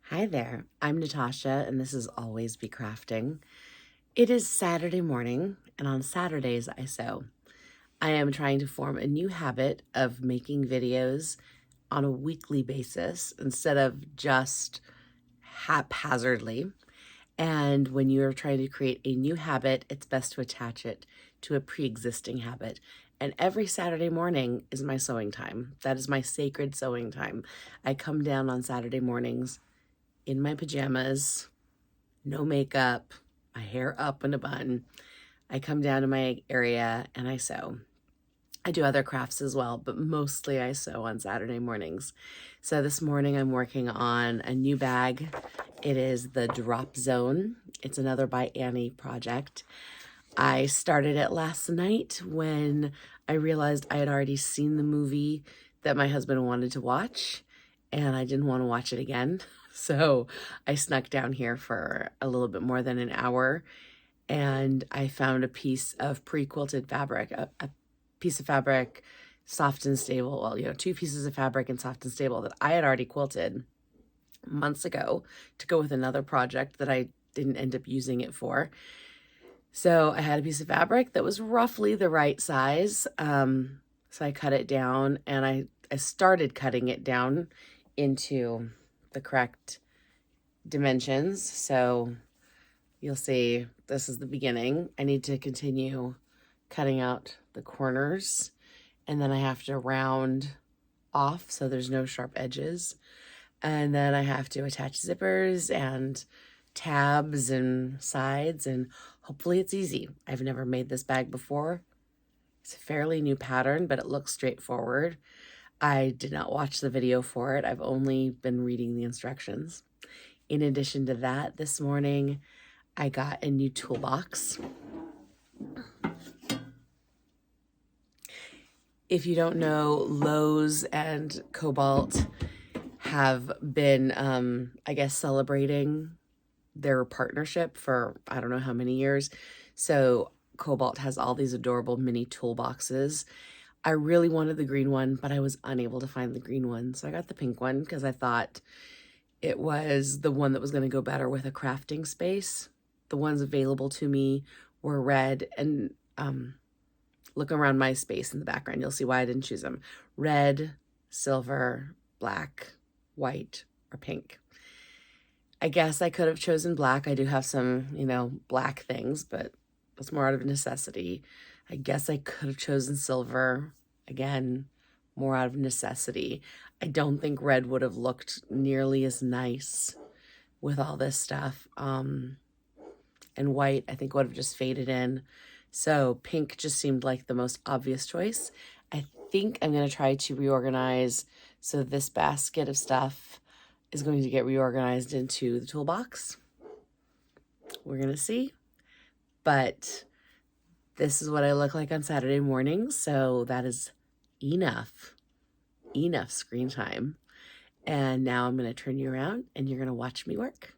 Hi there, I'm Natasha, and this is Always Be Crafting. It is Saturday morning, and on Saturdays I sew. I am trying to form a new habit of making videos on a weekly basis instead of just haphazardly. And when you're trying to create a new habit, it's best to attach it to a pre-existing habit. And every Saturday morning is my sewing time. That is my sacred sewing time. I come down on Saturday mornings in my pajamas, no makeup, my hair up in a bun. I come down to my area and I sew. I do other crafts as well, but mostly I sew on Saturday mornings. So this morning I'm working on a new bag. It is the Drop Zone. It's another ByAnnie project. I started it last night when I realized I had already seen the movie that my husband wanted to watch, and I didn't want to watch it again. So I snuck down here for a little bit more than an hour, and I found a piece of pre-quilted fabric, a piece of fabric, soft and stable. Well, two pieces of fabric and soft and stable that I had already quilted months ago to go with another project that I didn't end up using it for. So I had a piece of fabric that was roughly the right size. So I cut it down, and I started cutting it down into the correct dimensions. So you'll see this is the beginning. I need to continue cutting out the corners, and then I have to round off so there's no sharp edges. And then I have to attach zippers and tabs and sides, and hopefully it's easy. I've never made this bag before. It's a fairly new pattern, but it looks straightforward. I did not watch the video for it. I've only been reading the instructions. In addition to that, this morning I got a new toolbox. If you don't know, Lowe's and Kobalt have been, I guess, celebrating their partnership for I don't know how many years. So Kobalt has all these adorable mini toolboxes. I really wanted the green one, but I was unable to find the green one. So I got the pink one because I thought it was the one that was going to go better with a crafting space. The ones available to me were red, and look around my space in the background. You'll see why I didn't choose them. Red, silver, black, white, or pink. I guess I could have chosen black. I do have some, black things, but it's more out of necessity. I guess I could have chosen silver. Again, more out of necessity. I don't think red would have looked nearly as nice with all this stuff. And white, I think, would have just faded in. So pink just seemed like the most obvious choice. I think I'm going to try to reorganize. So this basket of stuff is going to get reorganized into the toolbox. We're going to see. But this is what I look like on Saturday mornings. So that is enough screen time. And now I'm going to turn you around and you're going to watch me work.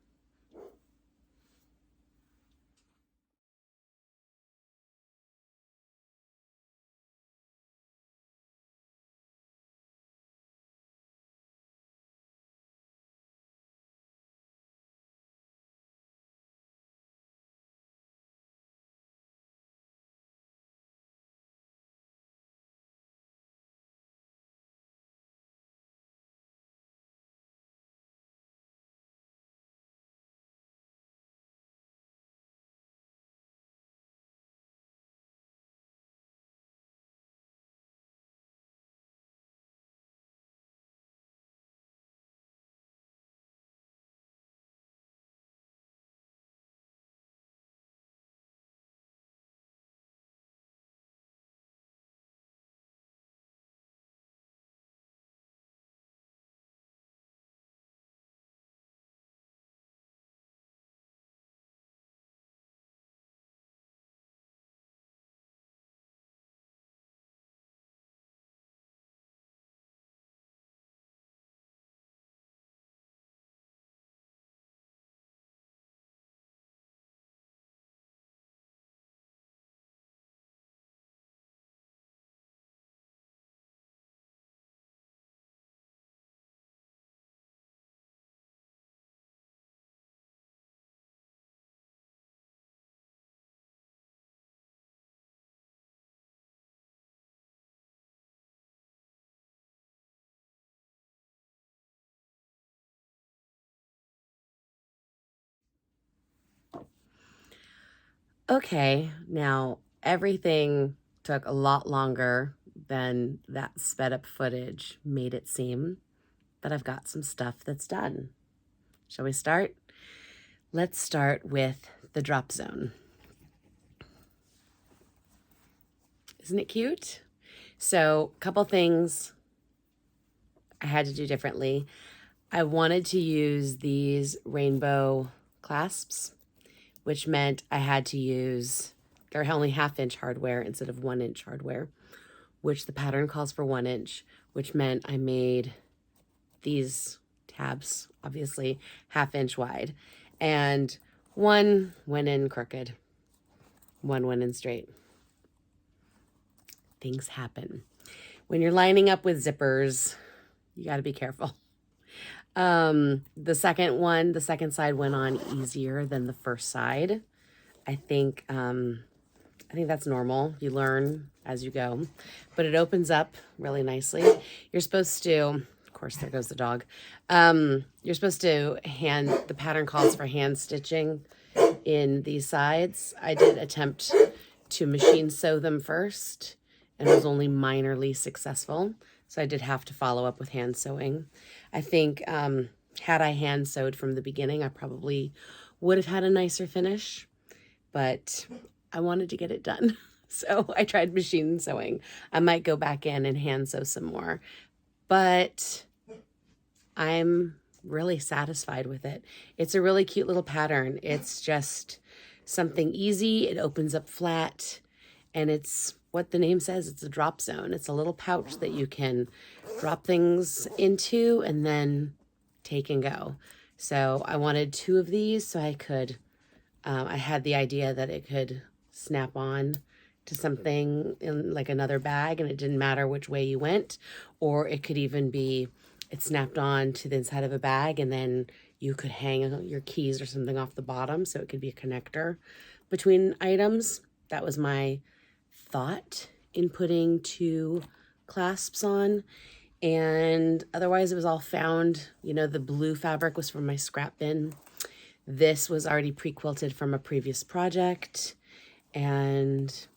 Okay, now everything took a lot longer than that sped up footage made it seem, but I've got some stuff that's done. Shall we start? Let's start with the drop zone. Isn't it cute? So a couple things I had to do differently. I wanted to use these rainbow clasps, which meant I had to use, they're only 1/2 inch hardware instead of 1 inch hardware, which the pattern calls for 1 inch, which meant I made these tabs, obviously 1/2 inch wide, and one went in crooked, one went in straight. Things happen. When you're lining up with zippers, you got to be careful. The second side went on easier than the first side. I think that's normal. You learn as you go, but it opens up really nicely. You're supposed to, of course, there goes the dog. You're supposed to the pattern calls for hand stitching in these sides. I did attempt to machine sew them first and was only minorly successful. So I did have to follow up with hand sewing. I think had I hand sewed from the beginning, I probably would have had a nicer finish, but I wanted to get it done. So I tried machine sewing. I might go back in and hand sew some more, but I'm really satisfied with it. It's a really cute little pattern. It's just something easy. It opens up flat, and it's what the name says. It's a drop zone. It's a little pouch that you can drop things into and then take and go. So I wanted 2 of these so I could, I had the idea that it could snap on to something in like another bag, and it didn't matter which way you went, or it could even be, it snapped on to the inside of a bag and then you could hang your keys or something off the bottom, so it could be a connector between items. That was my thought in putting 2 clasps on, and otherwise it was all found. You know, the blue fabric was from my scrap bin. This was already pre-quilted from a previous project, and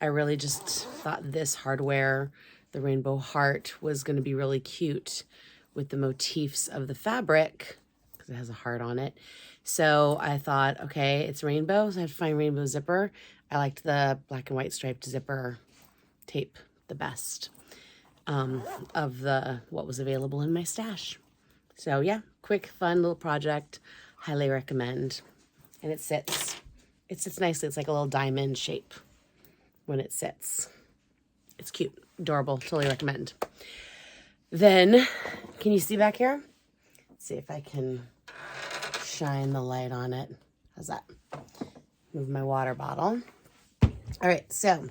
I really just thought this hardware, the rainbow heart, was going to be really cute with the motifs of the fabric because it has a heart on it. So I thought, okay, it's rainbow, so I have to find rainbow zipper. I liked the black and white striped zipper tape the best of what was available in my stash. So yeah, quick, fun little project. Highly recommend. And it sits nicely. It's like a little diamond shape when it sits. It's cute, adorable, totally recommend. Then, can you see back here? Let's see if I can shine the light on it. How's that? Move my water bottle. All right, so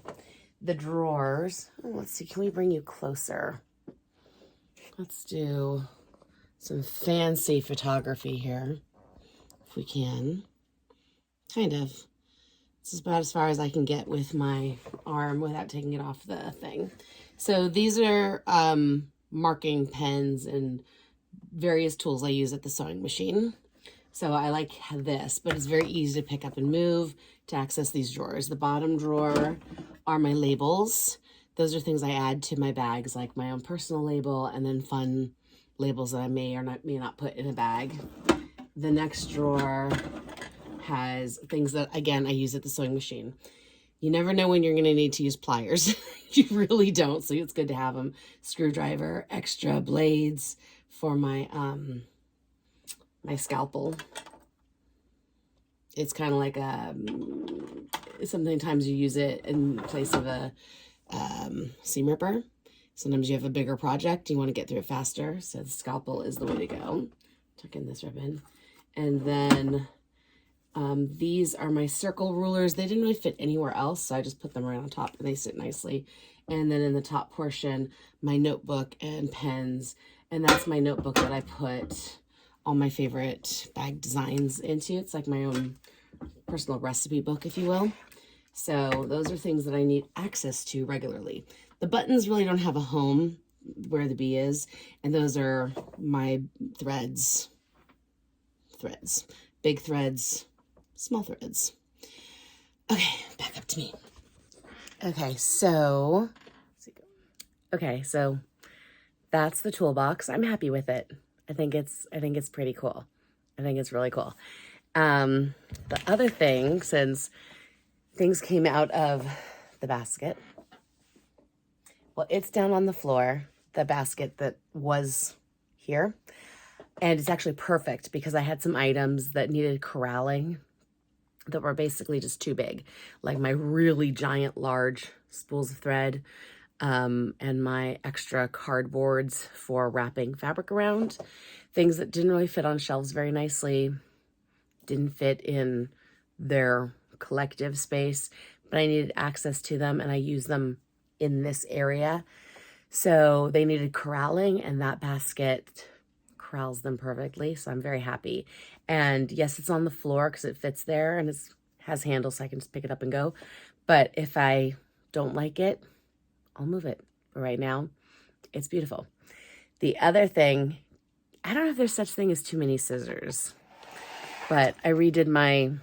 the drawers. Oh, let's see, can we bring you closer? Let's do some fancy photography here, if we can. Kind of. This is about as far as I can get with my arm without taking it off the thing. So these are marking pens and various tools I use at the sewing machine. So I like this, but it's very easy to pick up and move to access these drawers. The bottom drawer are my labels. Those are things I add to my bags, like my own personal label and then fun labels that I may or may not put in a bag. The next drawer has things that, again, I use at the sewing machine. You never know when you're going to need to use pliers. You really don't, so it's good to have them. Screwdriver, extra blades for my my scalpel. It's kind of like sometimes you use it in place of a seam ripper. Sometimes you have a bigger project, you want to get through it faster, so the scalpel is the way to go. Tuck in this ribbon. And then these are my circle rulers. They didn't really fit anywhere else, so I just put them right on top and they sit nicely. And then in the top portion, my notebook and pens. And that's my notebook that I put all my favorite bag designs into. It's like my own personal recipe book, if you will. So those are things that I need access to regularly. The buttons really don't have a home where the bee is, and those are my threads. Big threads, small threads. Okay, back up to me. Okay, so that's the toolbox. I'm happy with it. I think it's pretty cool. I think it's really cool. The other thing, since things came out of the basket, well, it's down on the floor, the basket that was here, and it's actually perfect because I had some items that needed corralling that were basically just too big, like my really giant large spools of thread, and my extra cardboards for wrapping fabric around, things that didn't really fit on shelves very nicely, didn't fit in their collective space, but I needed access to them and I use them in this area. So they needed corralling, and that basket corrals them perfectly. So I'm very happy. And yes, it's on the floor because it fits there and it has handles so I can just pick it up and go. But if I don't like it, I'll move it. But right now, it's beautiful. The other thing, I don't know if there's such thing as too many scissors, but I redid my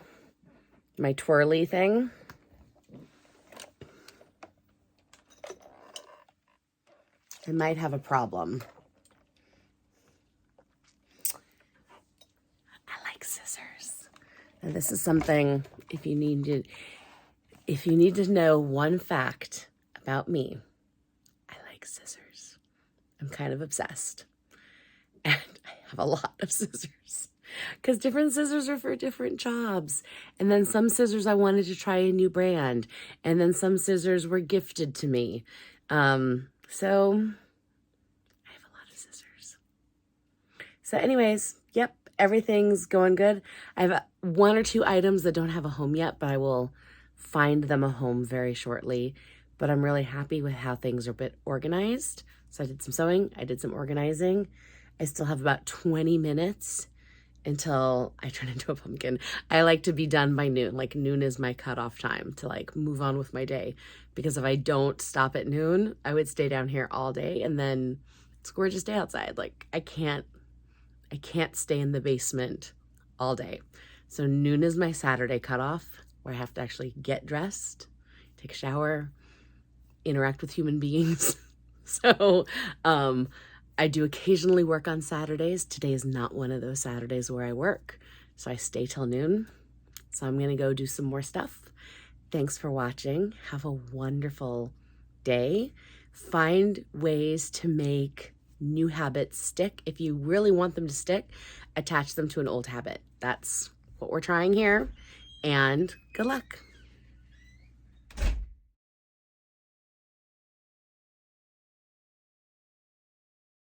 twirly thing. I might have a problem. I like scissors. And this is something, if you need to know one fact about me, I like scissors. I'm kind of obsessed. And I have a lot of scissors because different scissors are for different jobs. And then some scissors I wanted to try a new brand. And then some scissors were gifted to me. So I have a lot of scissors. So anyways, yep, everything's going good. I have one or two items that don't have a home yet, but I will find them a home very shortly. But I'm really happy with how things are a bit organized. So I did some sewing, I did some organizing. I still have about 20 minutes until I turn into a pumpkin. I like to be done by noon. Like noon is my cutoff time to like move on with my day. Because if I don't stop at noon, I would stay down here all day and then it's a gorgeous day outside. Like I can't stay in the basement all day. So noon is my Saturday cutoff where I have to actually get dressed, take a shower, interact with human beings. So, I do occasionally work on Saturdays. Today is not one of those Saturdays where I work, so I stay till noon. So I'm going to go do some more stuff. Thanks for watching. Have a wonderful day. Find ways to make new habits stick. If you really want them to stick, attach them to an old habit. That's what we're trying here, and good luck.